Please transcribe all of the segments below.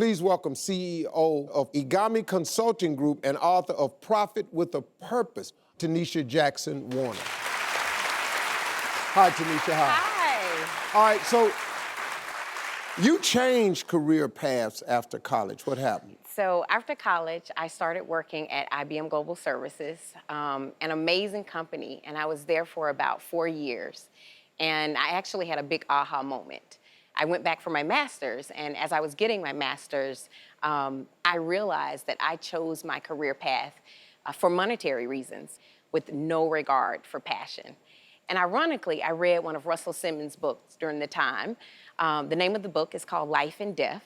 Please welcome CEO of Egami Consulting Group and author of Profit with a Purpose, TENESHIA Jackson Warner. Hi, TENESHIA. Hi. All right, so you changed career paths after college. What happened? So after college, I started working at IBM Global Services, an amazing company, and I was there for about 4 years. And I actually had a big aha moment. I went back for my master's, and as I was getting my master's, I realized that I chose my career path for monetary reasons with no regard for passion. And ironically, I read one of Russell Simmons' books during the time. The name of the book is called Life and Death.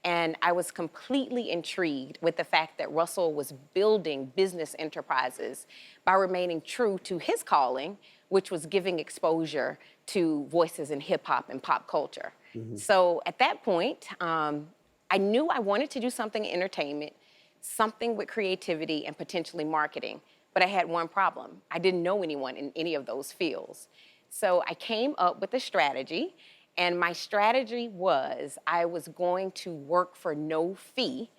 And I was completely intrigued with the fact that Russell was building business enterprises by remaining true to his calling, which was giving exposure to voices in hip hop and pop culture. So at that point, I knew I wanted to do something in entertainment, something with creativity and potentially marketing. But I had one problem. I didn't know anyone in any of those fields. So I came up with a strategy. And my strategy was I was going to work for no fee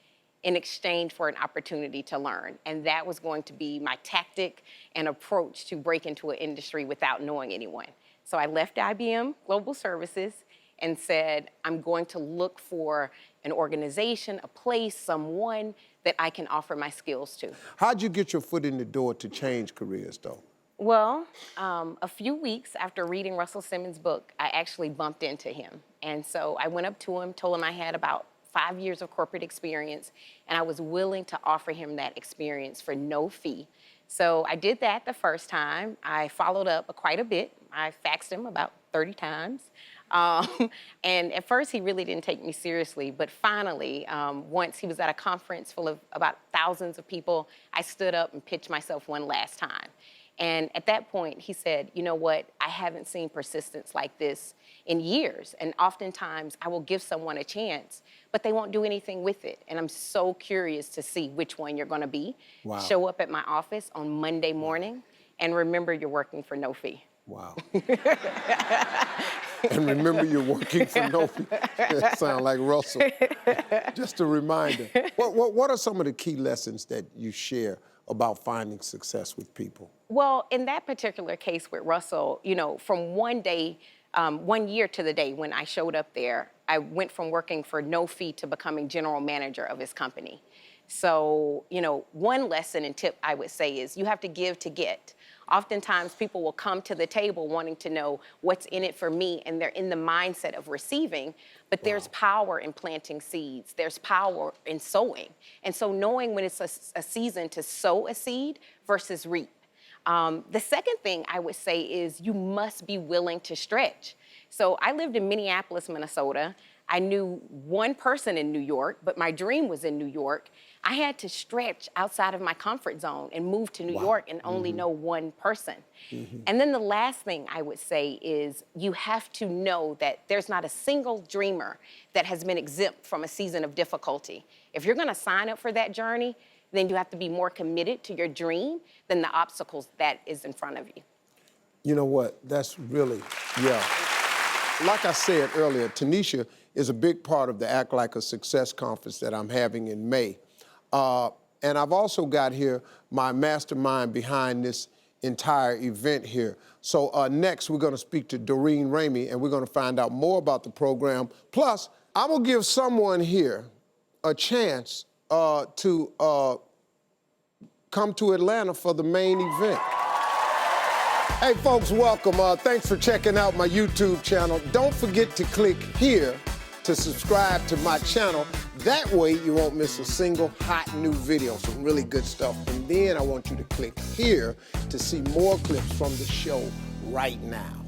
in exchange for an opportunity to learn. And that was going to be my tactic and approach to break into an industry without knowing anyone. So I left IBM Global Services and said, I'm going to look for an organization, a place, someone that I can offer my skills to. How'd you get your foot in the door to change careers, though? Well, a few weeks after reading Russell Simmons' book, I actually bumped into him. And so I went up to him, told him I had about 5 years of corporate experience, and I was willing to offer him that experience for no fee. So I did that the first time. I followed up quite a bit. I faxed him about 30 times. And at first, he really didn't take me seriously. But finally, once he was at a conference full of about thousands of people, I stood up and pitched myself one last time. And at that point, he said, you know what, I haven't seen persistence like this in years. And oftentimes, I will give someone a chance, but they won't do anything with it. And I'm so curious to see which one you're going to be. Wow. Show up at my office on Monday morning, and remember you're working for no fee. Wow. And remember you're working for no fee. That sounds like Russell. Just a reminder. What are some of the key lessons that you share about finding success with people? Well, in that particular case with Russell, you know, from 1 year to the day when I showed up there, I went from working for no fee to becoming general manager of his company. So, you know, one lesson and tip I would say is you have to give to get. Oftentimes people will come to the table wanting to know what's in it for me, and they're in the mindset of receiving, but there's power in planting seeds. There's power in sowing. And so knowing when it's a season to sow a seed versus reap. The second thing I would say is you must be willing to stretch. So I lived in Minneapolis, Minnesota. I knew one person in New York, but my dream was in New York. I had to stretch outside of my comfort zone and move to New York and only know one person. And then the last thing I would say is you have to know that there's not a single dreamer that has been exempt from a season of difficulty. If you're going to sign up for that journey, then you have to be more committed to your dream than the obstacles that is in front of you. You know what? That's really, yeah. Like I said earlier, TENESHIA is a big part of the Act Like a Success conference that I'm having in May. And I've also got here my mastermind behind this entire event here. So next, we're going to speak to Doreen Ramey, and we're going to find out more about the program. Plus, I'm going to give someone here a chance to come to Atlanta for the main event. Hey, folks, welcome. Thanks for checking out my YouTube channel. Don't forget to click here to subscribe to my channel. That way, you won't miss a single hot new video, some really good stuff. And then I want you to click here to see more clips from the show right now.